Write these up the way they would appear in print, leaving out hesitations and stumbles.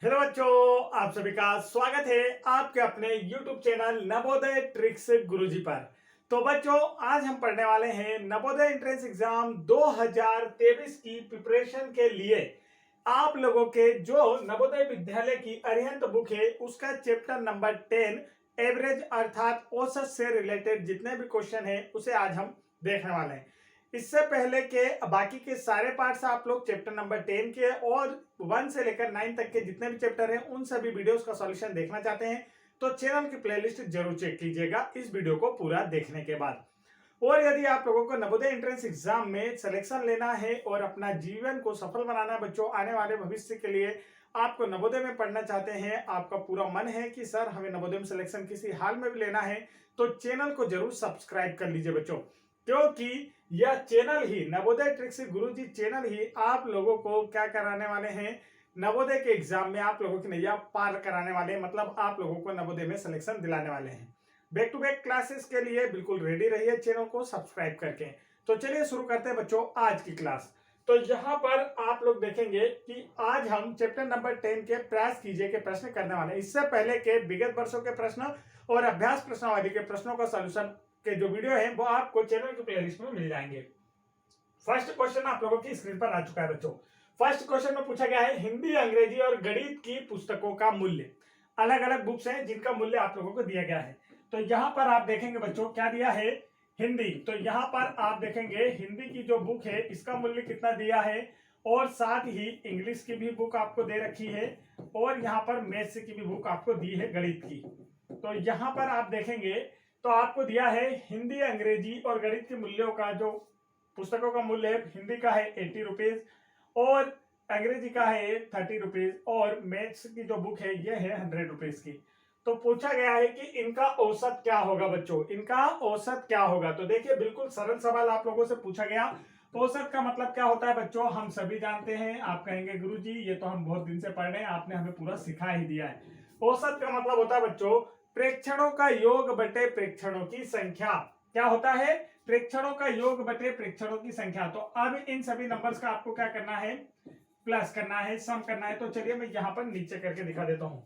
Hello बच्चों, आप सभी का स्वागत है आपके अपने YouTube चैनल नवोदय ट्रिक्स गुरुजी पर। तो बच्चों, आज हम पढ़ने वाले हैं नवोदय एंट्रेंस एग्जाम 2023 की प्रिपरेशन के लिए आप लोगों के जो नवोदय विद्यालय की अरिहंत बुक है उसका चैप्टर नंबर 10 एवरेज अर्थात औसत से रिलेटेड जितने भी क्वेश्चन है उसे आज हम देखने वाले हैं। इससे पहले के बाकी के सारे पार्ट्स आप लोग चैप्टर नंबर 10 के और 1 से लेकर 9 तक के जितने भी चैप्टर हैं उन सभी वीडियोस का सॉल्यूशन देखना चाहते हैं तो चैनल की प्लेलिस्ट जरूर चेक कीजिएगा इस वीडियो को पूरा देखने के बाद। और यदि आप लोगों को नवोदय एंट्रेंस एग्जाम में सिलेक्शन लेना है और अपना जीवन को सफल बनाना है बच्चों, आने वाले भविष्य के लिए आपको नवोदय में पढ़ना चाहते हैं, आपका पूरा मन है कि सर हमें नवोदय में सिलेक्शन किसी हाल में भी लेना है, तो चैनल को जरूर सब्सक्राइब कर लीजिए बच्चों, क्योंकि यह चैनल ही नवोदय ट्रिक्स गुरुजी चैनल ही आप लोगों को क्या कराने वाले हैं, नवोदय के एग्जाम में आप लोगों की नैया पार कराने वाले हैं, मतलब आप लोगों को नवोदय में सिलेक्शन दिलाने वाले हैं। बैक टू बैक क्लासेस के लिए बिल्कुल रेडी रहिए चैनल को सब्सक्राइब करके। तो चलिए शुरू करते हैं बच्चों आज की क्लास। तो यहाँ पर आप लोग देखेंगे कि आज हम चैप्टर नंबर 10 के प्रयास कीजिए के प्रश्न करने वाले हैं। इससे पहले के विगत वर्षों के प्रश्न और अभ्यास प्रश्नावली के प्रश्नों का सॉल्यूशन के जो वीडियो है वो आपको चैनल की प्लेलिस्ट में मिल जाएंगे। फर्स्ट क्वेश्चन आप लोगों की स्क्रीन पर आ चुका है बच्चों। फर्स्ट क्वेश्चन में पूछा गया है हिंदी, अंग्रेजी और गणित की पुस्तकों का मूल्य। अलग अलग बुक्स हैं जिनका मूल्य आप लोगों को दिया गया है। तो यहाँ पर आप देखेंगे बच्चों क्या दिया है, हिंदी। तो यहाँ पर आप देखेंगे हिंदी की जो बुक है इसका मूल्य कितना दिया है, और साथ ही इंग्लिश की भी बुक आपको दे रखी है, और यहाँ पर मैथ्स की भी बुक आपको दी है गणित की। तो यहाँ पर आप देखेंगे तो आपको दिया है हिंदी, अंग्रेजी और गणित के मूल्यों का जो पुस्तकों का मूल्य है, हिंदी का है 80 रुपीज और अंग्रेजी का है 30 रुपीज और मैथ्स की जो बुक है ये है 100 रुपीज की। तो पूछा गया है कि इनका औसत क्या होगा बच्चों, इनका औसत क्या होगा। तो देखिए बिल्कुल सरल सवाल आप लोगों से पूछा गया। औसत का मतलब क्या होता है बच्चों, हम सभी जानते हैं। आप कहेंगे गुरुजी ये तो हम बहुत दिन से पढ़ रहे हैं, आपने हमें पूरा सिखा ही दिया है। औसत का मतलब होता है बच्चों प्रेक्षणों का योग बटे प्रेक्षणों की संख्या। क्या होता है, प्रेक्षणों का योग बटे प्रेक्षणों की संख्या। तो अब इन सभी नंबर्स का आपको क्या करना है, प्लस करना है, सम करना है। तो चलिए मैं यहां पर नीचे करके दिखा देता हूं।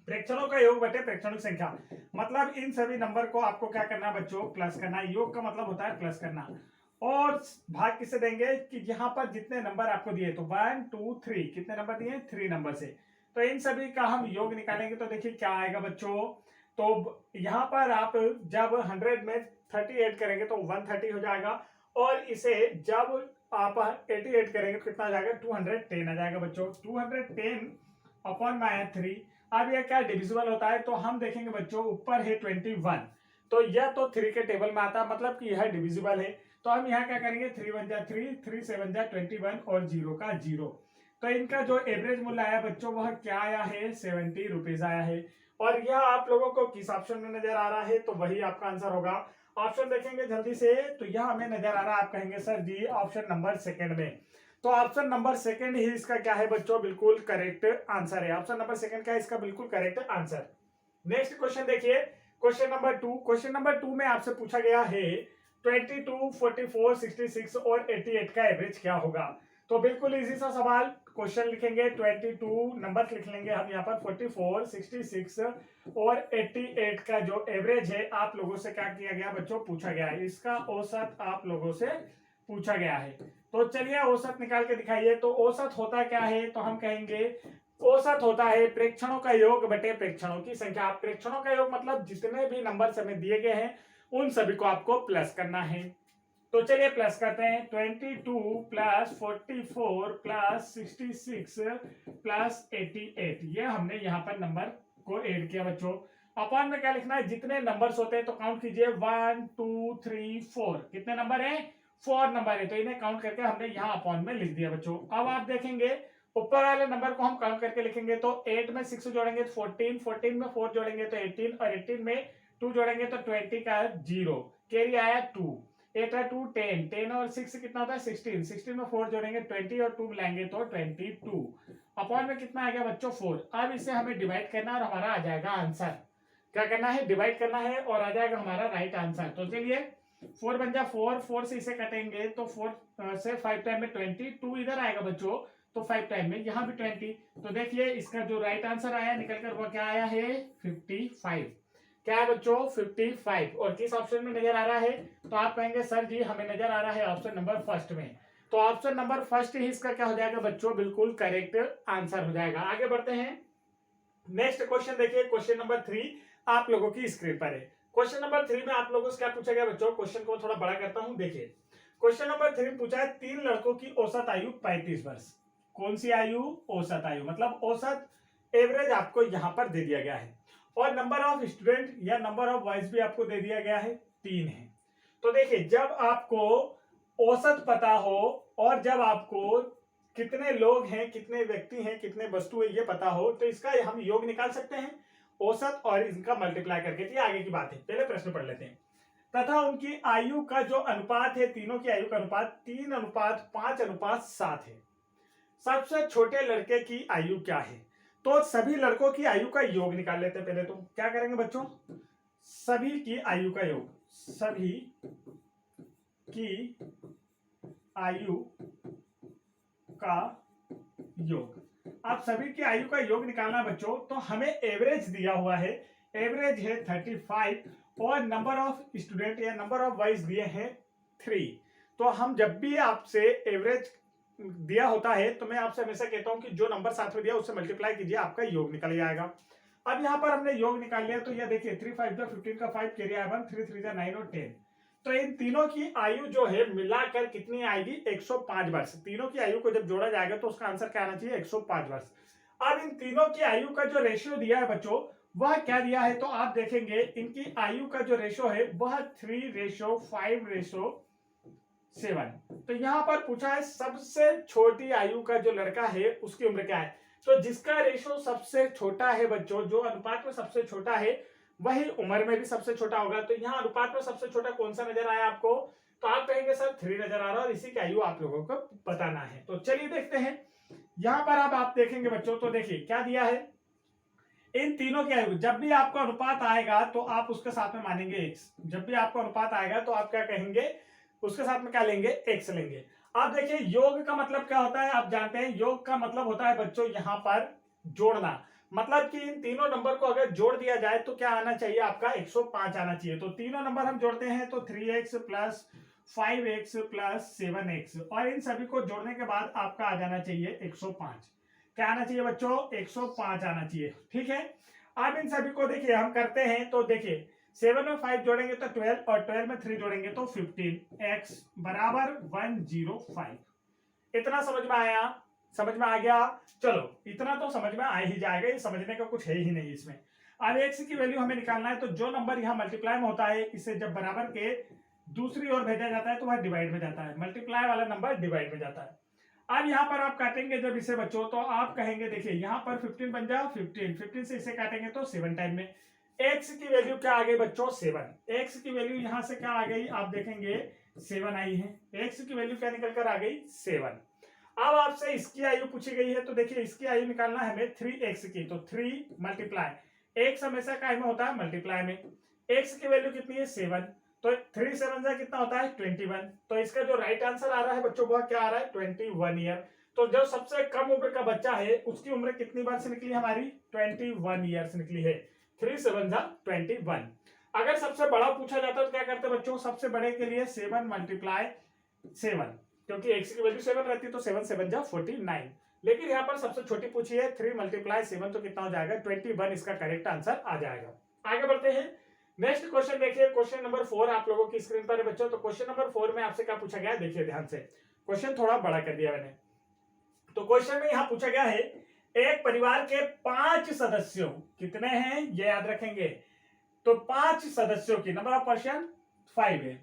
प्रेक्षणों का योग बटे प्रेक्षणों की संख्या मतलब इन सभी नंबर को आपको क्या करना है बच्चों, प्लस करना है। योग का मतलब होता है प्लस करना। और भाग किससे देंगे कि यहाँ पर जितने नंबर आपको दिए, तो 1 2 3 कितने नंबर दिए, 3 नंबर से। तो इन सभी का हम योग निकालेंगे तो देखिए क्या आएगा बच्चों। तो यहाँ पर आप जब 100 में 30 ऐड करेंगे तो 130 हो जाएगा, और इसे जब आप 80 ऐड करेंगे तो कितना आ जाएगा, 210 आ जाएगा बच्चों। 210 अपॉन माइनस 3। अब यह क्या डिविजिबल होता है, तो हम देखेंगे बच्चों ऊपर है 21, तो यह तो 3 के टेबल में आता है, मतलब कि यह डिविजिबल है। तो हम यहाँ क्या करेंगे, 3 1 जा 3, 3 7 जा 21 और 0 का 0। तो इनका जो एवरेज मूल्य आया बच्चों वह क्या आया है, 70 रुपीज आया है। और यह आप लोगों को किस ऑप्शन में नजर आ रहा है, तो वही आपका आंसर होगा। ऑप्शन देखेंगे जल्दी से, तो यह हमें नजर आ रहा है, आप कहेंगे सर जी ऑप्शन नंबर सेकंड में। तो ऑप्शन नंबर सेकंड ही इसका क्या है बच्चों, बिल्कुल करेक्ट आंसर है। ऑप्शन नंबर सेकंड का इसका बिल्कुल करेक्ट आंसर। नेक्स्ट क्वेश्चन देखिए, क्वेश्चन नंबर 2। क्वेश्चन नंबर 2 में आपसे पूछा गया है 22, 44, 66 और 88 का एवरेज क्या होगा। तो बिल्कुल इजी सा सवाल, क्वेश्चन लिखेंगे 22 नंबर लिख लेंगे हम यहाँ पर, 44, 66 और 88 का जो एवरेज है आप लोगों से क्या किया गया बच्चों, पूछा गया है। इसका औसत आप लोगों से पूछा गया है। तो चलिए औसत निकाल के दिखाइए। तो औसत होता क्या है, तो हम कहेंगे औसत होता है प्रेक्षणों का योग बटे प्रेक्षणों की संख्या। प्रेक्षणों का योग मतलब जितने भी नंबर हमें दिए गए हैं उन सभी को आपको प्लस करना है। तो चलिए प्लस करते हैं, 22 प्लस 44 प्लस 66 प्लस 88, ये हमने यहाँ पर नंबर को ऐड किया बच्चों। अपॉन में क्या लिखना है, जितने नंबर्स होते हैं तो काउंट कीजिए, 1 2 3 4, कितने नंबर है, 4 नंबर है। तो इन्हें काउंट करके हमने यहाँ अपॉन में लिख दिया बच्चों। अब आप देखेंगे ऊपर वाले नंबर को हम काउंट करके लिखेंगे, तो 8 में 6 जोड़ेंगे तो 14, 14 में 4 जोड़ेंगे तो 18 और 18 में 2 जोड़ेंगे तो 20 का 0, कैरी आया 2, 8 है 2 10, 10 और 6 कितना होता है 16, 16 में 4 जोड़ेंगे 20 और 2 मिलाएंगे तो 22। अपॉन में कितना आ गया बच्चों 4। अब इसे हमें डिवाइड करना और हमारा आ जाएगा आंसर। क्या करना है, डिवाइड करना है और आ जाएगा हमारा राइट आंसर। तो चलिए 4 बन जा 4, 4 से इसे कटेंगे तो 4 से 5 टाइम में 20, 2 इधर आएगा बच्चों तो 5 टाइम में, यहाँ भी 20। तो देखिए इसका जो राइट आंसर आया निकल कर वो क्या आया है 55। क्या है बच्चों 55। और किस ऑप्शन में नजर आ रहा है, तो आप कहेंगे सर जी हमें नजर आ रहा है ऑप्शन नंबर फर्स्ट में। तो ऑप्शन नंबर फर्स्ट ही इसका क्या हो जाएगा बच्चों, बिल्कुल करेक्ट आंसर हो जाएगा। आगे बढ़ते हैं, नेक्स्ट क्वेश्चन देखिए, क्वेश्चन नंबर 3 आप लोगों की स्क्रीन पर है। क्वेश्चन नंबर 3 में आप लोगों से क्या पूछा गया बच्चों, क्वेश्चन को थोड़ा बड़ा करता हूं, देखिए क्वेश्चन नंबर 3 पूछा है 3 लड़कों की औसत आयु 35 वर्ष। कौन सी आयु, औसत आयु, मतलब औसत एवरेज आपको यहां पर दे दिया गया है, और नंबर ऑफ स्टूडेंट या नंबर ऑफ बॉयज भी आपको दे दिया गया है, 3 है। तो देखिए जब आपको औसत पता हो और जब आपको कितने लोग हैं, कितने व्यक्ति हैं, कितने वस्तु है ये पता हो, तो इसका हम योग निकाल सकते हैं औसत और इनका मल्टीप्लाई करके। तो आगे की बात है, पहले प्रश्न पढ़ लेते हैं। तथा उनकी आयु का जो अनुपात है, तीनों की आयु का अनुपात 3:5:7 है। सबसे छोटे लड़के की आयु क्या है, तो सभी लड़कों की आयु का योग निकाल लेते हैं। पहले तो क्या करेंगे बच्चों, सभी की आयु का योग, सभी की आयु का योग। आप सभी की आयु का योग निकालना बच्चों, तो हमें एवरेज दिया हुआ है, एवरेज है 35 और नंबर ऑफ स्टूडेंट या नंबर ऑफ बॉयज दिए हैं 3। तो हम जब भी आपसे एवरेज दिया होता है तो मैं आपसे हमेशा कहता हूं कि जो नंबर साथ में दिया उससे मल्टीप्लाई कीजिए, आपका योग निकल जाएगा। अब यहां पर हमने योग निकाल लिया, तो यह देखिए 3 5 15 का 5 कैरी आया 1, 3 3 9 और 10। तो इन तीनों की आयु जो है मिलाकर कितनी आएगी 105 वर्ष। तीनों की आयु को जब जोड़ा जाएगा तो उसका आंसर क्या आना चाहिए 105 वर्ष। अब इन तीनों की आयु का जो रेशियो दिया है बच्चों, वह क्या दिया है, तो आप देखेंगे इनकी आयु का जो रेशियो है वह 3:5:7। तो यहां पर पूछा है सबसे छोटी आयु का जो लड़का है उसकी उम्र क्या है, तो जिसका रेशियो सबसे छोटा है बच्चों, जो अनुपात में सबसे छोटा है वही उम्र में भी सबसे छोटा होगा। तो यहाँ अनुपात में सबसे छोटा कौन सा नजर आया आपको, तो आप कहेंगे सर 3 नजर आ रहा है और इसी की आयु आप लोगों को बताना है। तो चलिए देखते हैं, यहां पर अब आप देखेंगे बच्चों, तो देखिए क्या दिया है, इन तीनों की आयु, जब भी आपको अनुपात आएगा तो आप उसके साथ में मानेंगे x। जब भी आपको अनुपात आएगा तो आप क्या कहेंगे, उसके साथ में क्या लेंगे, x लेंगे। आप देखिए योग का मतलब क्या होता है, आप जानते हैं योग का मतलब होता है बच्चों यहाँ पर जोड़ना। मतलब कि इन तीनों नंबर को अगर जोड़ दिया जाए तो क्या आना चाहिए आपका 105 आना चाहिए। तो तीनों नंबर हम जोड़ते हैं तो 3x plus 5x plus 7x, और इन सभी को जोड़ने के बाद आपका आ जाना चाहिए 105। क्या आना चाहिए बच्चों, 105 आना चाहिए, ठीक है। अब इन सभी को देखिए हम करते हैं, तो देखिए 7 में 5 जोड़ेंगे तो 12 और 12 में 3 जोड़ेंगे तो 15x बराबर 105। इतना समझ में आया, समझ में आ गया। चलो इतना तो समझ में आ ही जाएगा, ये समझने का कुछ है ही नहीं इसमें। अब x की वैल्यू हमें निकालना है, तो जो नंबर यहाँ मल्टीप्लाई में होता है इसे जब बराबर के दूसरी ओर भेजा जाता है तो वह डिवाइड में जाता है, मल्टीप्लाई वाला नंबर डिवाइड में जाता है। अब यहाँ पर आप काटेंगे जब इसे बच्चों, तो आप कहेंगे देखिए यहाँ पर 15 बन जाओ 15 से इसे काटेंगे तो 7 टाइम में x की वैल्यू क्या आ गई बच्चों 7। x की वैल्यू यहाँ से क्या आ गई, आप देखेंगे 7 आई है, x की वैल्यू क्या निकल कर आ गई 7। अब आपसे इसकी आयु पूछी गई है, तो देखिए इसकी आयु निकालना है हमें 3x की, तो 3 मल्टीप्लाई x हमेशा काय में होता है मल्टीप्लाई में, x की वैल्यू कितनी है 7, तो 3 7 जा कितना होता है 21। तो इसका जो राइट आंसर आ रहा है बच्चों वो क्या आ रहा है 21 ईयर। तो जो सबसे कम उम्र का बच्चा है उसकी उम्र कितनी बार से निकली हमारी 21 ईयर्स निकली है, 3 7 जा 21। अगर सबसे बड़ा पूछा जाता है तो क्या करते हैं बच्चों, सबसे बड़े के लिए 7 मल्टीप्लाई 7, क्योंकि x की वैल्यू 7 रहती है तो 7 7 जा 49। लेकिन यहाँ पर सबसे छोटी पूछी है 3 मल्टीप्लाई 7, तो कितना हो जाएगा 21, इसका करेक्ट आंसर आ जाएगा। आगे बढ़ते हैं, नेक्स्ट क्वेश्चन देखिए, क्वेश्चन नंबर 4 आप लोगों की स्क्रीन पर है बच्चों। तो क्वेश्चन नंबर 4 में आपसे क्या पूछा गया है, देखिए ध्यान से, क्वेश्चन थोड़ा बड़ा कर दिया मैंने। तो क्वेश्चन में यहाँ पूछा गया है एक परिवार के 5 सदस्यों, कितने हैं ये याद रखेंगे, तो 5 सदस्यों की नंबर ऑफ पर्सन 5 है,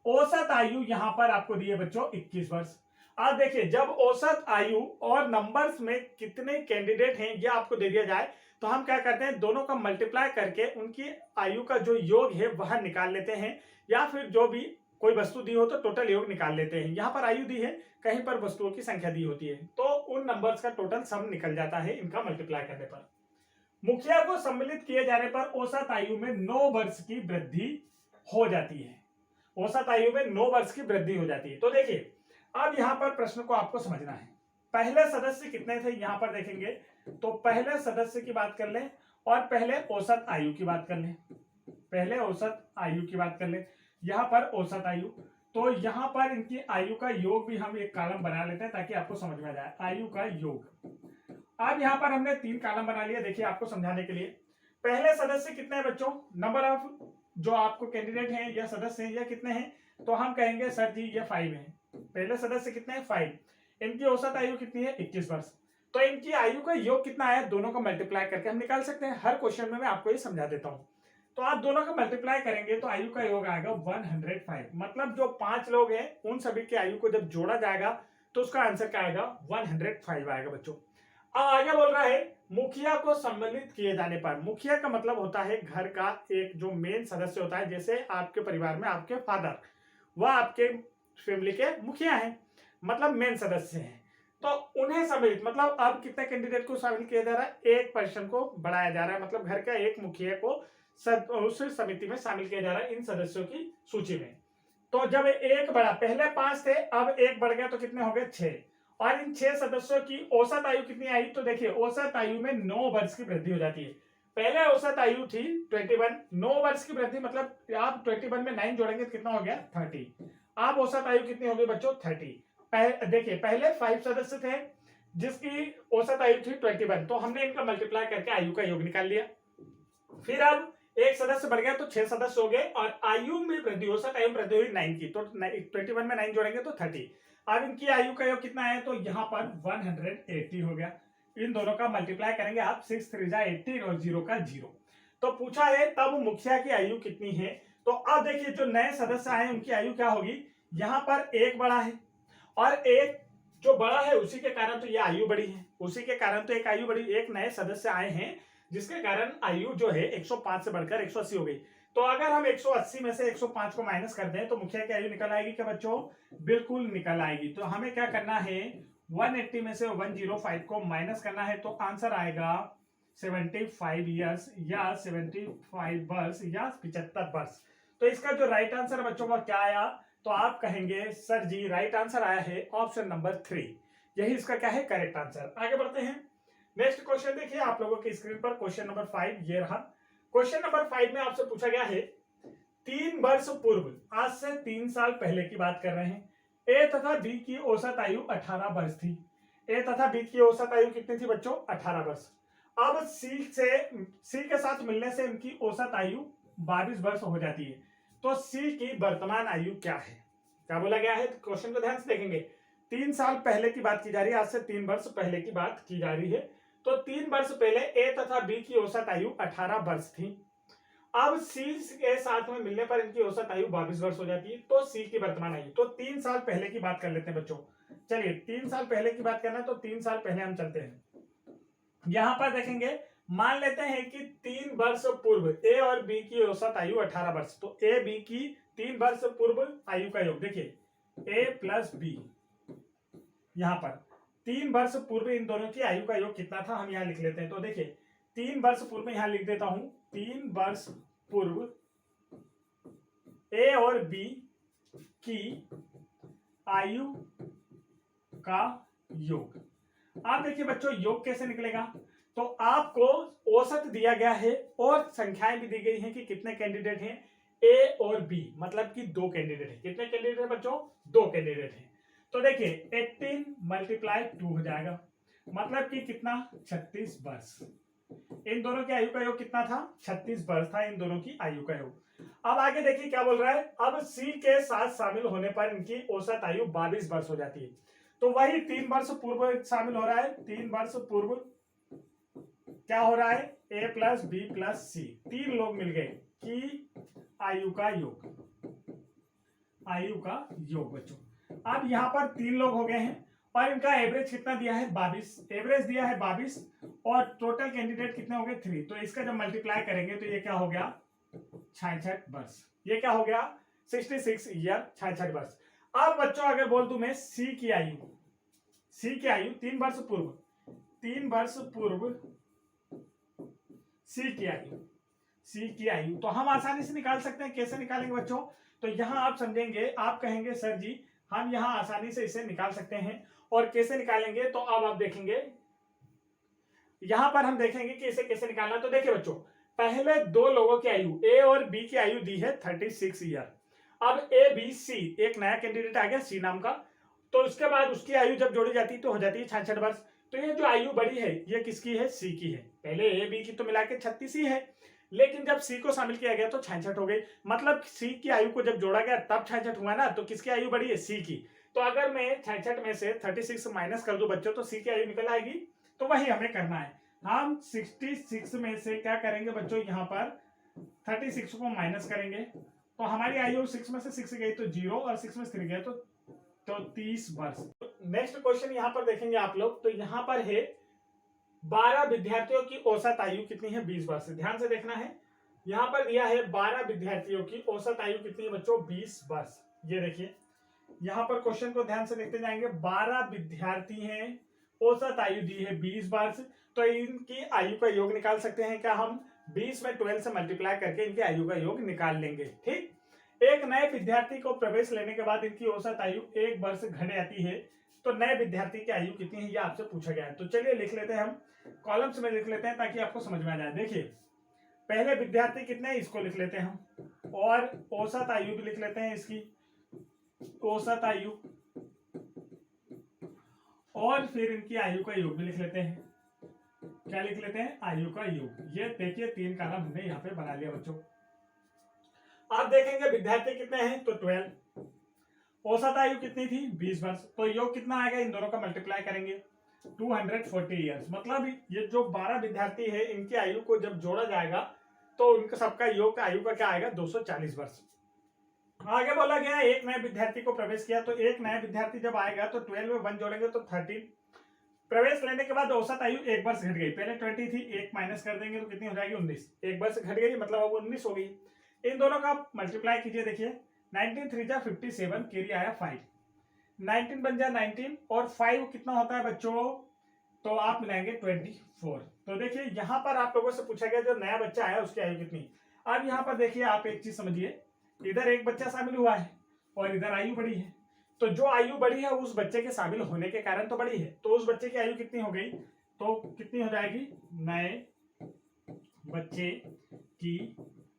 औसत आयु यहां पर आपको दी है बच्चों 21 वर्ष। अब देखिए जब औसत आयु और नंबर्स में कितने कैंडिडेट हैं ये आपको दे दिया जाए तो हम क्या करते हैं, दोनों का मल्टीप्लाई करके उनकी आयु का जो योग है वह निकाल लेते हैं, या फिर जो भी कोई वस्तु दी हो तो टोटल योग निकाल लेते हैं। यहाँ पर आयु दी है, कहीं पर वस्तुओं की संख्या दी होती है, तो उन नंबर्स का टोटल सम निकल जाता है इनका मल्टीप्लाई करने पर। मुखिया को सम्मिलित किए जाने पर औसत आयु में 9 वर्ष की वृद्धि हो जाती है, औसत आयु में 9 वर्ष की वृद्धि हो जाती है। तो देखिए अब यहां पर प्रश्न को आपको समझना है, पहले सदस्य कितने थे यहाँ पर देखेंगे, तो पहले सदस्य की बात कर लें और पहले औसत आयु की बात कर लें। पहले औसत आयु की बात कर लें, यहाँ पर औसत आयु, तो यहाँ पर इनकी आयु का योग भी हम एक कॉलम बना लेते हैं ताकि आपको समझ में आ जाए। आयु का योग, अब यहाँ पर हमने 3 कॉलम बना लिया। देखिए आपको समझाने के लिए, पहले सदस्य कितने हैं बच्चों, नंबर ऑफ जो आपको कैंडिडेट हैं या सदस्य हैं या कितने हैं, तो हम कहेंगे सर जी ये 5 है। पहले सदस्य कितने हैं 5, इनकी औसत आयु कितनी है 21 वर्ष। तो इनकी आयु का योग कितना है, दोनों को मल्टीप्लाई करके हम निकाल सकते हैं। हर क्वेश्चन में मैं आपको ये समझा देता हूँ। तो आप दोनों का मल्टीप्लाई करेंगे तो आयु का योग आएगा 105। मतलब जो 5 लोग हैं उन सभी की आयु को जब जोड़ा जाएगा तो उसका आंसर क्या आएगा, 105 आएगा बच्चों। अब आगे बोल रहा है मुखिया को सम्मिलित किए जाने पर। मुखिया का मतलब होता है घर का एक जो मेन सदस्य होता है, जैसे आपके परिवार में आपके फादर, वह आपके फैमिली के मुखिया हैं, मतलब मेन सदस्य हैं। तो उन्हें सम्मिलित मतलब अब कितने कैंडिडेट को शामिल किया जा रहा है, एक पर्सन को बढ़ाया जा रहा है। मतलब घर का एक मुखिया को उस समिति में शामिल किया जा रहा है इन सदस्यों की सूची में। तो जब एक बढ़ा, पहले 5 थे, अब एक बढ़ गया तो कितने हो गए 6, और इन 6 सदस्यों की औसत आयु कितनी आई, तो देखिए औसत आयु में 9 वर्ष की वृद्धि हो जाती है। पहले औसत आयु थी 21, 9 वर्ष की वृद्धि, मतलब आप 21 में 9 जोड़ेंगे तो कितना हो गया 30। अब औसत आयु कितनी होगी बच्चों 30। देखिए पहले 5 सदस्य थे जिसकी औसत आयु थी 21, तो हमने इनका मल्टीप्लाई करके आयु का योग निकाल लिया। फिर अब एक सदस्य बढ़ गया तो 6 सदस्य हो गए, और आयु में वृद्धि, औसत आयु वृद्धि हुई 9 की, तो 21 में 9 जोड़ेंगे तो 30। अब इनकी आयु का योग कितना है, तो यहाँ पर 180 हो गया। इन दोनों का मल्टीप्लाई करेंगे आप, 6 3 जा 18 और 0 का 0। तो पूछा है तब मुखिया की आयु कितनी है। तो अब देखिए जो नए सदस्य आए उनकी आयु क्या होगी, यहाँ पर एक बड़ा है और एक जो बड़ा है उसी के कारण तो ये आयु बड़ी है, उसी के कारण तो एक आयु बड़ी, एक नए सदस्य आए हैं जिसके कारण आयु जो है 105 से बढ़कर 180 हो गई। तो अगर हम 180 में से 105 को माइनस कर दें तो मुखिया की आयु निकल आएगी क्या बच्चों, बिल्कुल निकल आएगी। तो हमें क्या करना है, 180 में से 105 को माइनस करना है, तो आंसर आएगा 75 ईयर्स या 75 वर्ष या 75 वर्ष। तो इसका जो राइट आंसर बच्चों का क्या आया, तो आप कहेंगे सर जी राइट आंसर आया है ऑप्शन नंबर 3, यही इसका क्या है करेक्ट आंसर। आगे बढ़ते हैं, नेक्स्ट क्वेश्चन देखिए आप लोगों की स्क्रीन पर, क्वेश्चन नंबर 5 ये रहा। क्वेश्चन नंबर 5 में आपसे पूछा गया है 3 वर्ष पूर्व, आज से 3 साल पहले की बात कर रहे हैं, ए तथा बी की औसत आयु 18 वर्ष थी। ए तथा बी की औसत आयु कितनी थी बच्चों, 18 वर्ष। अब सी के साथ मिलने से इनकी औसत आयु 22 वर्ष हो जाती है। तो सी की वर्तमान आयु क्या है, क्या बोला गया है, क्वेश्चन को ध्यान से देखेंगे। 3 साल पहले की बात की जा रही है, आज से 3 वर्ष पहले की बात की जा रही है। तो 3 वर्ष पहले ए तथा बी की औसत आयु 18 वर्ष थी। अब सी के साथ में मिलने पर इनकी औसत आयु 22 वर्ष हो जाती है। तो सी की वर्तमान आयु, तो 3 साल पहले की बात कर लेते हैं बच्चों। चलिए 3 साल पहले की बात करना है तो 3 साल पहले हम चलते हैं। यहां पर देखेंगे, मान लेते हैं कि 3 वर्ष पूर्व ए और बी की औसत आयु 18 वर्ष। तो ए बी की 3 वर्ष पूर्व आयु का योग देखिए, ए प्लस बी, यहां पर 3 वर्ष पूर्व इन दोनों की आयु का योग कितना था, हम यहां लिख लेते हैं। तो देखिए 3 वर्ष पूर्व में यहां लिख देता हूं, 3 वर्ष पूर्व ए और बी की आयु का योग। आप देखिए बच्चों योग कैसे निकलेगा, तो आपको औसत दिया गया है और संख्याएं भी दी गई हैं कि कितने कैंडिडेट हैं, ए और बी, मतलब कि 2 कैंडिडेट हैं। कितने कैंडिडेट हैं बच्चों, 2 कैंडिडेट हैं। तो देखिए 18 मल्टीप्लाई 2 हो जाएगा, मतलब कि कितना 36 वर्ष। इन दोनों की आयु का योग कितना था, 36 वर्ष था इन दोनों की आयु का योग। अब आगे देखिए क्या बोल रहा है, अब सी के साथ शामिल होने पर इनकी औसत आयु 22 वर्ष हो जाती है। तो वही 3 वर्ष पूर्व शामिल हो रहा है, 3 वर्ष पूर्व क्या हो रहा है, ए प्लस बी प्लस सी, 3 लोग मिल गए कि आयु का योग, आयु का योग बच्चों। अब यहां पर 3 लोग हो गए हैं और इनका एवरेज कितना दिया है 22, एवरेज दिया है 22 और टोटल कैंडिडेट कितने हो गए 3। तो इसका जब मल्टीप्लाई करेंगे तो ये क्या हो गया 66 वर्ष, ये क्या हो गया 66 ईयर, 66 वर्ष। अब बच्चों अगर बोल दूं मैं सी की आयु, सी की आयु 3 वर्ष पूर्व, 3 वर्ष पूर्व सी की आयु, सी की आयु, तो हम आसानी से निकाल सकते हैं। कैसे निकालेंगे बच्चों, तो यहां आप समझेंगे, आप कहेंगे सर जी हम यहां आसानी से इसे निकाल सकते हैं और कैसे निकालेंगे तो अब आप देखेंगे, यहां पर हम देखेंगे कि इसे कैसे निकालना। तो देखिए बच्चों, पहले दो लोगों की आयु ए और बी की आयु दी है 36 ईयर। अब ए बी सी, एक नया कैंडिडेट आ गया सी नाम का, तो उसके बाद उसकी आयु जब जोड़ी जाती है तो हो जाती है 66 वर्ष। तो ये जो आयु बड़ी है ये किसकी है, सी की है। पहले ए बी की तो मिला के 36 ही है, लेकिन जब सी को शामिल किया गया तो 66 हो गई। मतलब सी की आयु को जब जोड़ा गया तब 66 हुआ ना, तो किसकी आयु बड़ी है, सी की। तो अगर मैं 66 में से 36 माइनस कर दूं बच्चों तो सी की आयु निकल आएगी। तो वही हमें करना है। हम 66 में से क्या करेंगे बच्चों, यहाँ पर 36 को माइनस करेंगे तो हमारी आयु 6 में से 6 गई तो 0 और 6 में से 3 गए तो 30 वर्ष। नेक्स्ट क्वेश्चन यहाँ पर देखेंगे आप लोग। तो यहाँ पर है 12 विद्यार्थियों की औसत आयु कितनी है, 20 वर्ष। ध्यान से देखना है, यहाँ पर दिया है 12 विद्यार्थियों की औसत आयु कितनी है बच्चों, 20 वर्ष। ये देखिए यहाँ पर क्वेश्चन को ध्यान से देखते जाएंगे। 12 विद्यार्थी हैं, औसत आयु दी है 20 वर्ष। तो इनकी आयु का योग निकाल सकते हैं क्या हम, 20 में 12 से मल्टीप्लाई करके इनकी आयु का योग निकाल लेंगे। ठीक, एक नए विद्यार्थी को प्रवेश लेने के बाद इनकी औसत आयु 1 वर्ष घट जाती है। तो नए विद्यार्थी की आयु कितनी है ये आपसे पूछा गया है। तो चलिए लिख लेते हैं, हम कॉलम्स में लिख लेते हैं ताकि आपको समझ में आ जाए। देखिए पहले विद्यार्थी कितने हैं इसको लिख लेते हैं हम, और औसत आयु भी लिख लेते हैं इसकी, औसत आयु, और फिर इनकी आयु का योग भी लिख लेते हैं। क्या लिख लेते हैं, आयु का योग। ये देखिए 3 कॉलम हमने यहाँ पे बना लिया बच्चों। आप देखेंगे विद्यार्थी कितने हैं तो 12, औसत आयु कितनी थी 20 वर्ष। तो योग कितना आएगा, इन दोनों का मल्टीप्लाई करेंगे 240 ईयर्स। मतलब ये जो 12 विद्यार्थी है इनकी आयु को जब जोड़ा जाएगा तो उनका सबका योग आयु का क्या आएगा, 240 वर्ष। आगे बोला गया एक नए विद्यार्थी को प्रवेश किया। तो एक नया विद्यार्थी जब आएगा तो 12 में 1 जोड़ेंगे तो 13। प्रवेश लेने के बाद औसत आयु 1 वर्ष घट गई, पहले 20 थी, 1 माइनस कर देंगे तो कितनी हो जाएगी, 19। 1 वर्ष घट गई मतलब अब 19 हो गई। इन दोनों का मल्टीप्लाई कीजिए, देखिए 19 3 जा 57, कैरी आया 5, 19 बन जा 19 और 5 कितना होता है बच्चों, तो आप मिलाएंगे 24। तो देखिए यहाँ पर आप लोगों से पूछा गया जो नया बच्चा आया उसकी आयु कितनी। अब यहाँ पर देखिए आप एक चीज समझिए, इधर एक बच्चा शामिल हुआ है और इधर आयु बढ़ी है। तो जो आयु बढ़ी है उस बच्चे के शामिल होने के कारण तो बढ़ी है। तो उस बच्चे की आयु कितनी हो गई, तो कितनी हो जाएगी, नए बच्चे की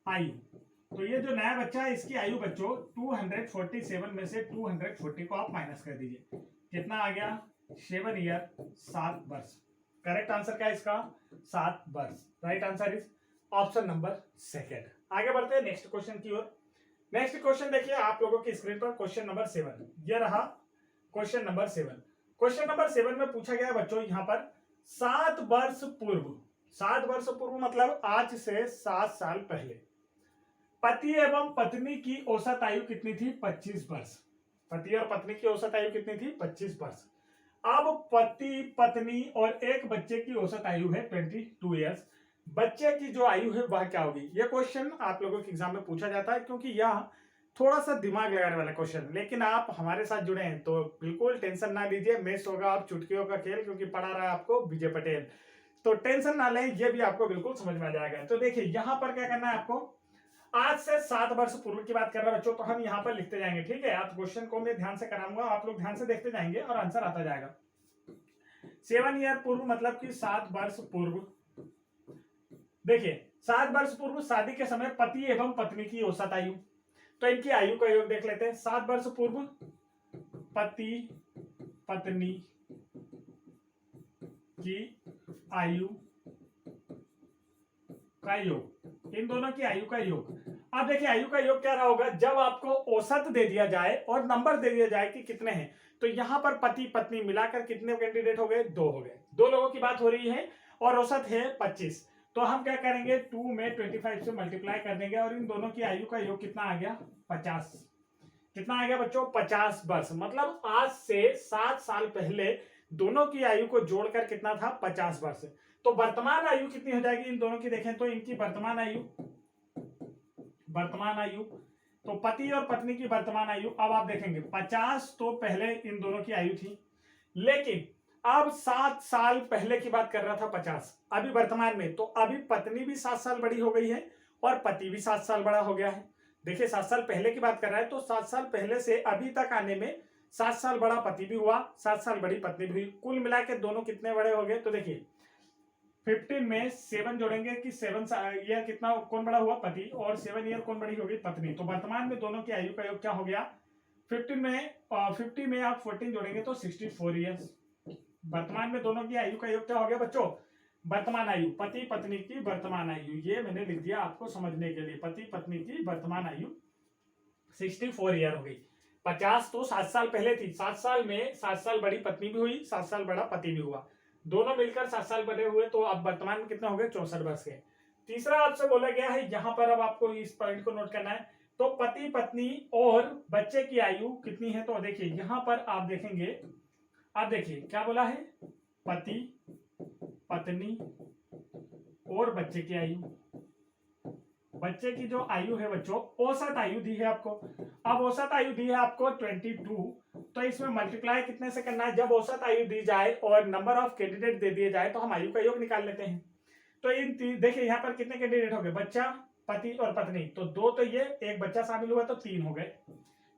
आयु। तो ये जो नया बच्चा है इसकी आयु बच्चों 247 में से 240 को आप माइनस कर दीजिए, कितना आ गया, 7 ईयर, 7 वर्ष। करेक्ट आंसर क्या है इसका, 7 वर्ष। Right answer is option number 2। आगे बढ़ते हैं नेक्स्ट क्वेश्चन की ओर। नेक्स्ट क्वेश्चन देखिए आप लोगों की स्क्रीन पर, क्वेश्चन नंबर 7। यह रहा क्वेश्चन नंबर 7। क्वेश्चन नंबर 7 में पूछा गया बच्चों यहाँ पर 7 वर्ष पूर्व, 7 वर्ष पूर्व मतलब आज से 7 साल पहले पति एवं पत्नी की औसत आयु कितनी थी, 25 वर्ष। पति और पत्नी की औसत आयु कितनी थी, 25 वर्ष। अब पति पत्नी और एक बच्चे की औसत आयु है 22 ईयर्स। बच्चे की जो आयु है वह क्या होगी। यह क्वेश्चन आप लोगों के एग्जाम में पूछा जाता है क्योंकि यह थोड़ा सा दिमाग लगाने वाला क्वेश्चन। लेकिन आप हमारे साथ जुड़े हैं तो बिल्कुल टेंशन ना लीजिए, मैथ्स होगा आप चुटकियों का खेल, क्योंकि पढ़ा रहा है आपको विजय पटेल। तो टेंशन ना लें, ये भी आपको बिल्कुल समझ में आ जाएगा। तो देखिए यहाँ पर क्या करना है आपको, आज से 7 वर्ष पूर्व की बात कर रहा है बच्चों, तो हम यहाँ पर लिखते जाएंगे। ठीक है, आप क्वेश्चन को मैं ध्यान से कराऊंगा, आप लोग ध्यान से देखते जाएंगे और आंसर आता जाएगा। 7 ईयर पूर्व मतलब कि 7 वर्ष पूर्व। देखिए 7 वर्ष पूर्व शादी के समय पति एवं पत्नी की औसत आयु, तो इनकी आयु का योग देख लेते हैं। 7 वर्ष पूर्व पति पत्नी की आयु का योग, इन दोनों की आयु का योग। अब देखिए आयु का योग क्या रहा होगा, जब आपको औसत दे दिया जाए और नंबर दे दिया जाए कि कितने हैं, तो यहां पर पति पत्नी मिलाकर कितने कैंडिडेट हो गए, 2 हो गए। 2 लोगों की बात हो रही है और औसत है 25। तो हम क्या करेंगे, 2 में 25 से मल्टीप्लाई कर देंगे और इन दोनों की आयु का योग कितना आ गया, 50। कितना आ गया बच्चों, 50 वर्ष। मतलब आज से 7 साल पहले दोनों की आयु को जोड़कर कितना था, 50 वर्ष। तो वर्तमान आयु कितनी हो जाएगी इन दोनों की, देखें तो इनकी वर्तमान आयु तो पति और पत्नी की वर्तमान आयु, अब आप देखेंगे 50 तो पहले इन दोनों की आयु थी, लेकिन अब 7 साल पहले की बात कर रहा था 50 अभी वर्तमान में, तो अभी पत्नी भी 7 साल बड़ी हो गई है और पति भी 7 साल बड़ा हो गया है। देखिए 7 साल पहले की बात कर रहा है, तो 7 साल पहले से अभी तक आने में 7 साल बड़ा पति भी हुआ, 7 साल बड़ी पत्नी भी हुई, कुल मिला के दोनों कितने बड़े हो गए? तो देखिए 15 में 7 जोड़ेंगे कि 7 ईयर कितना कौन बड़ा हुआ? पति, और 7 ईयर कौन बड़ी होगी? पत्नी। तो वर्तमान में दोनों की आयु का योग क्या हो गया? 50 में आप 14 जोड़ेंगे तो 64 ईयर्स। वर्तमान में दोनों की आयु का योग क्या हो गया बच्चों? वर्तमान आयु, पति पत्नी की वर्तमान आयु, ये मैंने लिख दिया आपको समझने के लिए। पति पत्नी की वर्तमान आयु 64 ईयर हो गई। 50 तो 7 साल पहले थी, 7 साल में 7 साल बड़ी पत्नी भी हुई, 7 साल बड़ा पति भी हुआ, दोनों मिलकर 7 साल बड़े हुए, तो अब वर्तमान में कितने हो गए? 64 वर्ष के। तीसरा आपसे बोला गया है, यहां पर अब आपको इस पॉइंट को नोट करना है, तो पति पत्नी और बच्चे की आयु कितनी है? तो देखिए यहां पर आप देखेंगे, आप देखिए क्या बोला है? पति पत्नी और बच्चे की आयु, बच्चे की जो आयु है बच्चों, औसत आयु दी है आपको। अब औसत आयु दी है आपको 22, तो इसमें मल्टीप्लाई कितने से करना है? जब औसत आयु दी जाए और नंबर ऑफ कैंडिडेट दे दिए जाए तो हम आयु का योग निकाल लेते हैं। तो इन देखिए यहाँ पर कितने कैंडिडेट हो गए? बच्चा, पति और पत्नी, तो 2 तो ये, एक बच्चा शामिल हुआ तो 3 हो गए।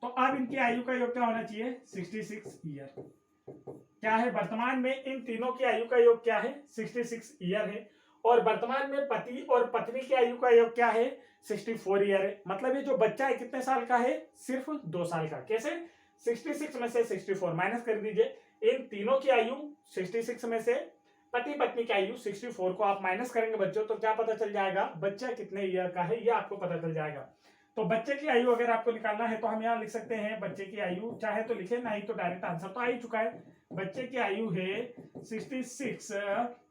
तो अब इनकी आयु का योग क्या होना चाहिए? 66 ईयर। क्या है? वर्तमान में इन तीनों की आयु का योग क्या है? 66 ईयर है। और वर्तमान में पति और पत्नी की आयु का योग क्या है? 64 ईयर है। मतलब ये जो बच्चा है कितने साल का है? सिर्फ 2 साल का। कैसे? 66 में से 64 माइनस कर दीजिए। इन तीनों की आयु 66 में से पति पत्नी की आयु 64 को आप माइनस करेंगे बच्चों, तो क्या पता चल जाएगा? बच्चा कितने ईयर का है, ये आपको पता चल जाएगा। तो बच्चे की आयु अगर आपको निकालना है तो हम यहाँ लिख सकते हैं बच्चे की आयु, चाहे तो लिखे, नहीं तो डायरेक्ट आंसर तो आ ही चुका है। बच्चे की आयु है 66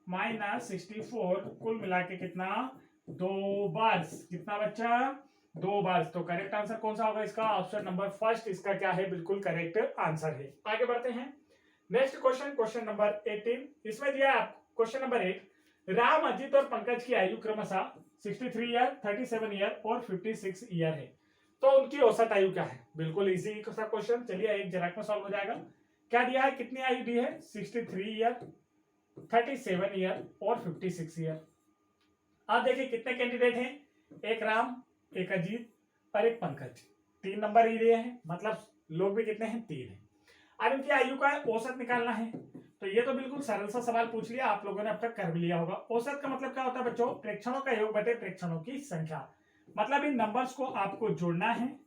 माइनस 64, कुल मिला के कितना? 2 वर्ष। कितना बच्चा? 2 वर्ष। तो करेक्ट आंसर कौन सा होगा इसका? ऑप्शन नंबर फर्स्ट इसका क्या है? बिल्कुल करेक्ट आंसर है। आगे बढ़ते हैं नेक्स्ट क्वेश्चन, क्वेश्चन नंबर 18। इसमें दिया है क्वेश्चन नंबर 8, राम, अजीत और पंकज की आयु क्रमशः 63 ईयर, 37 ईयर और 56 ईयर है, तो उनकी औसत आयु क्या है? बिल्कुल इजी सा क्वेश्चन, चलिए एक झटक में सॉल्व हो जाएगा। क्या दिया है? कितनी आयु दी है? 63 ईयर, 37 ईयर और 56 ईयर। आप देखिए कितने कैंडिडेट हैं? एक राम, एक अजीत और एक पंकज, 3 नंबर ही दिए हैं, मतलब लोग भी कितने हैं? 3 है। अब इनकी आयु का औसत निकालना है, तो ये तो बिल्कुल सरल सा सवाल पूछ लिया, आप लोगों ने अब तक कर भी लिया होगा। औसत का मतलब क्या होता है बच्चों? प्रेक्षणों का योग बटे प्रेक्षणों की संख्या। मतलब इन नंबर्स को आपको जोड़ना है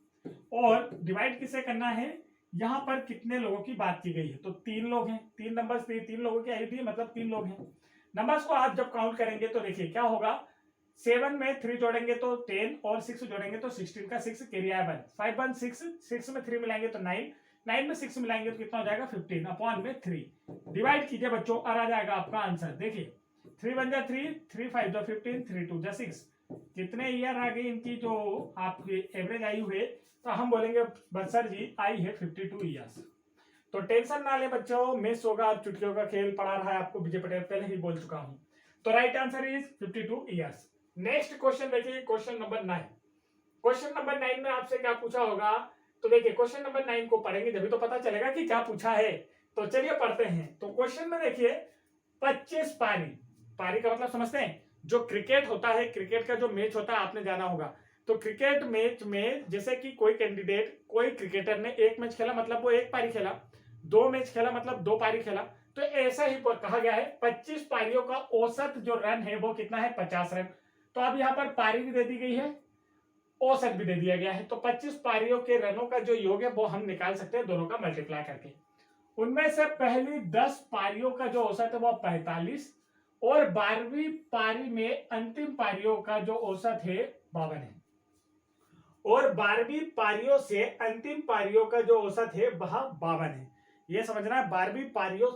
और डिवाइड किसे करना है? यहाँ पर कितने लोगों की बात की गई है, तो 3 लोग हैं, 3 नंबर्स दिए, 3 लोगों की आयु दी, मतलब 3 लोग हैं। नंबर्स को आप जब काउंट करेंगे तो देखिए क्या होगा? 7 में 3 जोड़ेंगे तो 10 और 6 जोड़ेंगे तो 16 का 6 कैरी आया 1, 5 1 6, 6 में 3 मिलाएंगे तो 9, 9 में 6 मिलाएंगे तो कितना हो जाएगा? 15 अपॉन में 3। डिवाइड कीजिए बच्चों और आ जाएगा आपका आंसर। देखिए 3 1 जा 3, 3 5 जा 15, 3 2 जा 6। कितने ईयर आ गई इनकी जो आपकी एवरेज आयु है? तो हम बोलेंगे बसर जी आई है 52 ईयर्स। तो टेंशन ना ले बच्चों, मिस होगा, आप चुटकियों का खेल पढ़ा रहा है आपको विजय पटेल, पहले ही बोल चुका हूं। तो right answer is 52 years. Next question देखिए, क्वेश्चन नंबर 9। क्वेश्चन नंबर 9 में आपसे क्या पूछा होगा? तो देखिए क्वेश्चन नंबर 9 को पढ़ेंगे जब तो पता चलेगा कि क्या पूछा है। तो चलिए पढ़ते हैं। तो क्वेश्चन में देखिए 25 पारी, पारी का मतलब समझते हैं? जो क्रिकेट होता है, क्रिकेट का जो मैच होता है आपने जाना होगा। तो क्रिकेट मैच में जैसे कि कोई कैंडिडेट, कोई क्रिकेटर ने 1 मैच खेला मतलब वो 1 पारी खेला, 2 मैच खेला मतलब 2 पारी खेला, तो ऐसा ही कहा गया है 25 पारियों का औसत जो रन है वो कितना है? 50 रन। तो अब यहाँ पर पारी भी दे दी गई है, औसत भी दे दिया गया है, तो 25 पारियों के रनों का जो योग है वो हम निकाल सकते हैं दोनों का मल्टीप्लाई करके। उनमें से पहली 10 पारियों का जो औसत है वो 45 और 12वीं पारी में अंतिम पारियों का जो औसत है 52 है। और 12वीं पारियों से अंतिम पारियों का जो औसत है वह 52 है। यह समझना है 12वीं पारियों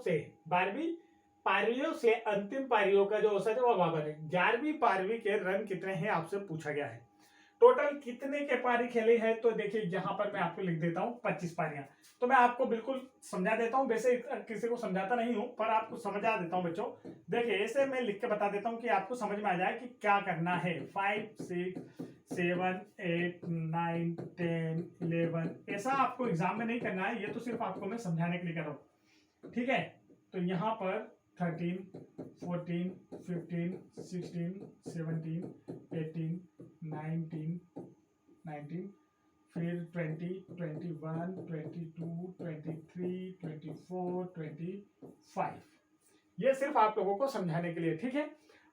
से अंतिम पारियों का जो औसत है वह 52 है। 11वीं पारी के रन कितने हैं आपसे पूछा गया है। टोटल कितने के पारी खेले हैं? तो देखिए यहां पर मैं आपको लिख देता हूं 25 पारियां। तो मैं आपको बिल्कुल समझा देता हूं, वैसे किसी को समझाता नहीं हूं पर आपको समझा देता हूं बच्चों। देखिए ऐसे मैं लिख के बता देता हूं कि आपको समझ में आ जाए कि क्या करना है। 5 6 7 8 9 10 11, ऐसा आपको एग्जाम में नहीं करना है, ये तो सिर्फ आपको मैं समझाने के लिए कर रहा हूं, ठीक है। तो यहाँ पर 13 14 15 16 17 18 19 19 फिर 20, 21, 22, 23, 24, 25। ये सिर्फ आप लोगों को समझाने के लिए, ठीक है।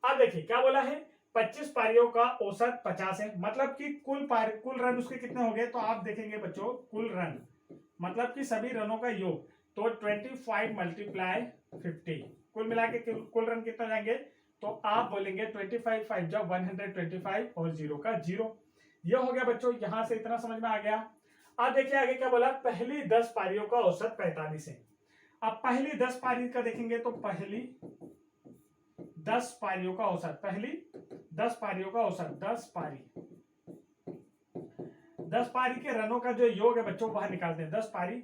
अब देखिए क्या बोला है, 25 पारियों का औसत 50 है, मतलब कि कुल रन उसके कितने हो गए, तो आप देखेंगे बच्चों कुल रन मतलब कि सभी रनों का योग, तो 25 मल्टीप्लाई 50, कुल मिला के कुल रन कितना जाएंगे, तो आप बोलेंगे 25 5 जब 125 और 0 का 0। ये हो गया बच्चों, यहां से इतना समझ में आ गया। अब देखिए आगे क्या बोला, पहली 10 पारियों का औसत 45 है। अब पहली 10 पारी का देखेंगे तो पहली 10 पारियों का औसत, पहली 10 पारियों का औसत, 10 पारी के रनों का जो योग है बच्चों वह निकालते हैं, 10 पारी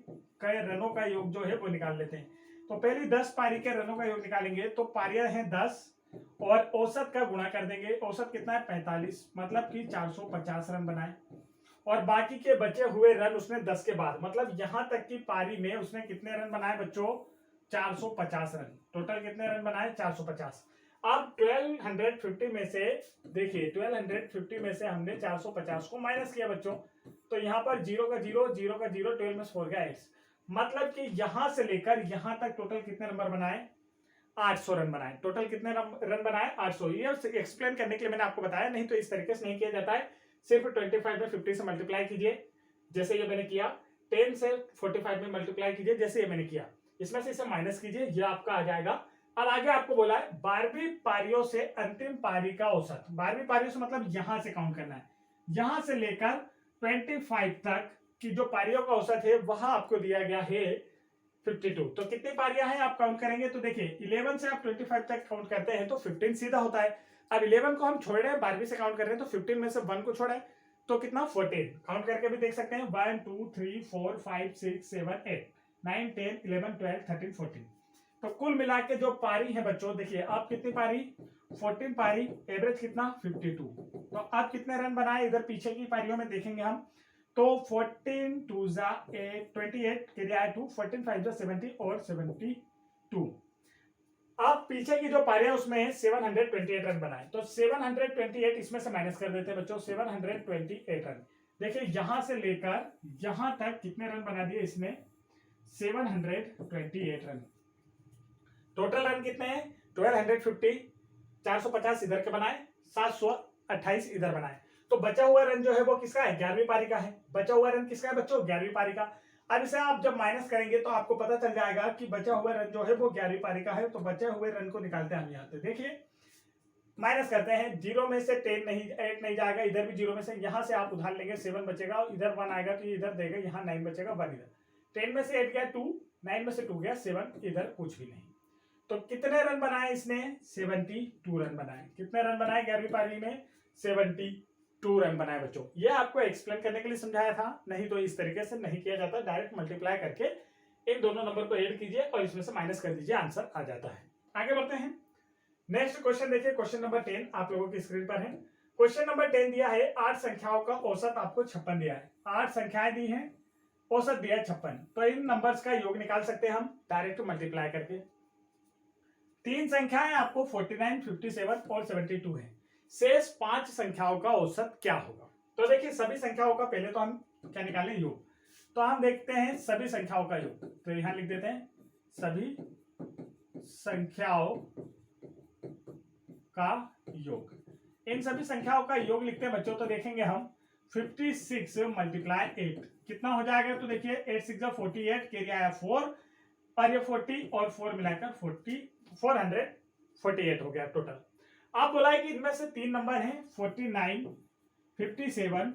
के रनों का योग जो है वो निकाल लेते हैं। तो पहली 10 पारी के रनों का योग निकालेंगे तो पारियां हैं 10 और औसत का गुणा कर देंगे, औसत कितना है 45, मतलब कि 450 रन बनाए। और बाकी के बचे हुए रन उसने 10 के बाद, मतलब यहां तक की पारी में उसने कितने रन बनाए बच्चों, 450 रन। टोटल कितने रन बनाए, 450। अब 1250 में से देखिए 1250 में से हमने 450 को माइनस किया बच्चों, तो यहाँ पर 0 का 0, 0 का 0, 12 में 4 गया 8, मतलब कि यहां से लेकर यहां तक टोटल कितने नंबर बनाए, 800 रन बनाए। टोटल कितने रन बनाए, 800। ये एक्सप्लेन करने के लिए मैंने आपको बताया, नहीं तो इस तरीके से नहीं किया जाता है। सिर्फ 25 में 50 से मल्टीप्लाई कीजिए जैसे ये मैंने किया, 10 से 45 में मल्टीप्लाई कीजिए जैसे ये मैंने किया, इसमें से इसे माइनस कीजिए, ये आपका आ जाएगा। अब आगे आपको बोला है 12वीं पारियों से अंतिम पारी का औसत, 12वीं पारियों से मतलब यहां से काउंट करना है, यहां से लेकर 25 तक की जो पारियों का औसत है वह आपको दिया गया है 52। तो कितनी पारियां हैं आप काउंट करेंगे तो देखिए 11 से आप 25 तक काउंट करते हैं तो 15 सीधा होता है। अब 11 को हम छोड़ रहे हैं, 12वीं से काउंट कर रहे हैं, तो 15 में से 1 को छोड़ा तो कितना 14, काउंट करके भी देख सकते हैं 1 2 3 4 5 6 7 8 9 10 11 12 13 14। तो कुल मिला के जो पारी है बच्चों, देखिए आप कितनी पारी, 14 पारी, एवरेज कितना 52। तो आप कितने रन बनाए इधर पीछे की पारियों में देखेंगे हम, तो 14 2 जा 8 28 के दिया 2, 14 5 जा 70 और 72। आप पीछे की जो पारी है उसमें 728 रन बनाए, तो 728 इसमें से माइनस कर देते हैं बच्चों, 728 रन। देखिए यहां से लेकर यहां तक कितने रन बना दिए इसने, 728 रन। टोटल रन कितने हैं 1250, 450 इधर के बनाए, 728 इधर बनाए। तो बचा हुआ रन जो है वो किसका है, 11वीं पारी का है। बचा हुआ रन किसका है बच्चों, 11वीं पारी का। अब इसे आप जब माइनस करेंगे तो आपको पता चल जाएगा कि बचा हुआ रन जो है वो 11वीं पारी का है। तो बचे हुए रन को निकालते हैं हम यहाँ से, देखिए माइनस करते हैं, 0 में से 10 नहीं 8 नहीं जाएगा, इधर भी 0 में से, यहाँ से आप उधार लेंगे 7 बचेगा, इधर 1 आएगा तो इधर देगा, यहाँ 9 बचेगा, 1 इधर, 10 में से 8 गया 2, 9 में से 2 गया 7, इधर कुछ भी नहीं। तो कितने रन बनाए इसने, 72 रन बनाए। कितने रन बनाए 11वीं पारी में, 72 रन बनाए बच्चों। ये आपको एक्सप्लेन करने के लिए समझाया था, नहीं तो इस तरीके से नहीं किया जाता, डायरेक्ट मल्टीप्लाई करके इन दोनों नंबर को ऐड कीजिए और इसमें से माइनस कर दीजिए, आंसर आ जाता है। आगे बढ़ते हैं, नेक्स्ट क्वेश्चन देखिए, क्वेश्चन नंबर 10 आप लोगों की स्क्रीन पर है। क्वेश्चन नंबर 10 दिया है 8 संख्याओं का औसत आपको 56 दिया है, 8 संख्याएं दी हैं, औसत दिया 56। तो इन नंबर्स का योग निकाल सकते हैं हम डायरेक्ट मल्टीप्लाई करके। 3 संख्याएं आपको 49, 57 और 72 है, शेष 5 संख्याओं का औसत क्या होगा। तो देखिए सभी संख्याओं का पहले तो हम क्या निकालें, योग। तो हम देखते हैं सभी संख्याओं का योग, तो यहां लिख देते हैं सभी संख्याओं का योग। इन सभी संख्याओं का योग लिखते हैं बच्चों, तो देखेंगे हम 56 मल्टीप्लाई 8 कितना हो जाएगा, तो देखिए 8 6 48, कैरी आया 4 और ये 40 और 4 मिलाकर 448 हो गया टोटल। आप बोला है कि इनमें से 3 नंबर हैं 49, 57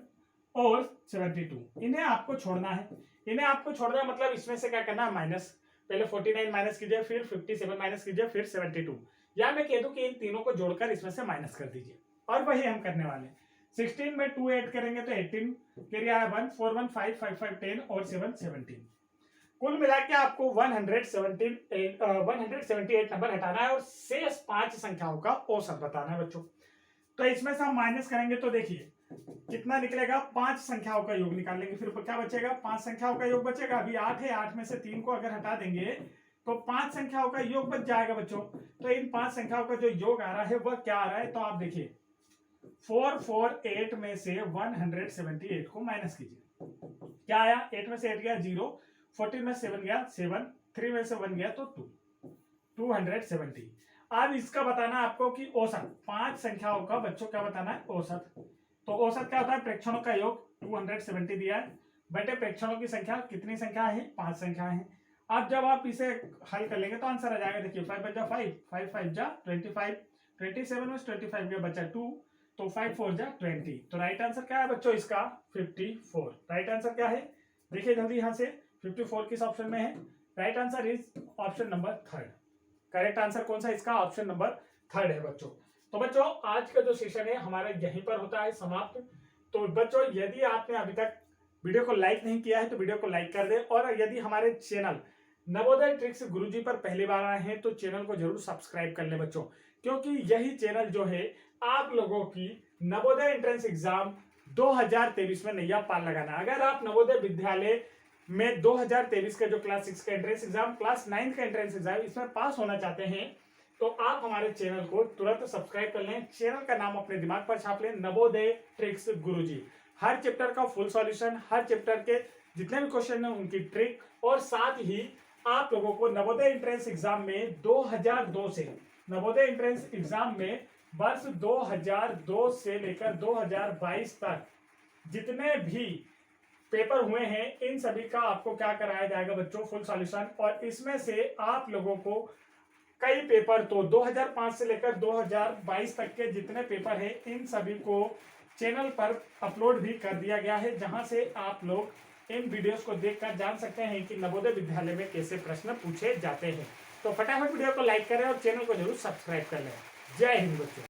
और 72, इन्हें आपको छोड़ना है। इन्हें आपको छोड़ना है मतलब इसमें से क्या करना है, माइनस। पहले 49 माइनस कीजिए, फिर 57 माइनस कीजिए, फिर 72, या मैं कह दूं कि इन तीनों को जोड़कर इसमें से माइनस कर दीजिए, और वही हम करने वाले हैं। 16 में 2 ऐड करेंगे तो 18, कैरी आया 1 4 1 5 5 5 10 और 7 17। कुल मिला के आपको 178 नंबर हटाना है और शेष 5 संख्याओं का औसत बताना है बच्चों। तो इसमें से हम माइनस करेंगे तो देखिए कितना निकलेगा, 5 संख्याओं का योग निकाल लेंगे, फिर क्या बचेगा, 5 संख्याओं का योग बचेगा। अभी 8 है, 8 में से 3 को अगर हटा देंगे तो 5 संख्याओं का योग बच जाएगा बच्चों। तो इन 5 संख्याओं का जो योग आ रहा है वह क्या आ रहा है, तो आप देखिए 448 में से 178 को माइनस कीजिए, क्या आया, 8 में से 8 गया 0, 14 में 7 गया 7, 3 में से 1 गया तो 270। अब इसका बताना आपको कि औसत 5 संख्याओं का बच्चों क्या बताना है, औसत। तो औसत क्या होता है, प्रेक्षणों का योग 270 दिया है बटे प्रेक्षणों की संख्या, कितनी संख्या है, 5 संख्या है। अब जब आप इसे हल कर लेंगे तो आंसर आ जाएगा, देखिए 5 बचा 5, 5 5 जा 25, 27 में 25 गया बचा 2, तो 5 4 जा 20। तो राइट आंसर क्या है बच्चों इसका, 54। राइट आंसर क्या है, देखिए जल्दी यहाँ से, 54 किस ऑप्शन में है, right answer is option number 3। Correct answer कौन सा इसका, ऑप्शन नंबर 3 है बच्चों। तो बच्चों आज का जो सेशन है हमारा यहीं पर होता है समाप्त। तो बच्चों यदि आपने अभी तक वीडियो को लाइक नहीं किया है तो वीडियो को लाइक कर दे, और यदि हमारे चैनल नवोदय ट्रिक्स गुरुजी पर पहली बार आए हैं तो चैनल को जरूर सब्सक्राइब कर ले बच्चों, क्योंकि यही चैनल जो है आप लोगों की नवोदय एंट्रेंस एग्जाम 2023 में नैया पार लगाना। अगर आप नवोदय विद्यालय में 2023 का जो क्लास 6 का एंट्रेंस एग्जाम, क्लास 9 का एंट्रेंस एग्जाम, इसमें पास होना चाहते हैं तो आप हमारे चैनल को तुरंत सब्सक्राइब कर लें। चैनल का नाम अपने दिमाग पर छाप लें, नवोदय ट्रिक्स गुरुजी। हर चैप्टर का फुल सॉल्यूशन, हर चैप्टर के जितने भी क्वेश्चन है उनकी ट्रिक, और साथ ही आप लोगों को नवोदय एंट्रेंस एग्जाम में 2002 से, नवोदय एंट्रेंस एग्जाम में वर्ष 2002 से लेकर 2022 तक जितने भी पेपर हुए हैं इन सभी का आपको क्या कराया जाएगा बच्चों, फुल सॉल्यूशन। और इसमें से आप लोगों को कई पेपर, तो 2005 से लेकर 2022 तक के जितने पेपर हैं इन सभी को चैनल पर अपलोड भी कर दिया गया है, जहां से आप लोग इन वीडियोस को देखकर जान सकते हैं कि नवोदय विद्यालय में कैसे प्रश्न पूछे जाते हैं। तो फटाफट वीडियो को लाइक करें और चैनल को जरूर सब्सक्राइब कर लें। जय हिंद बच्चों।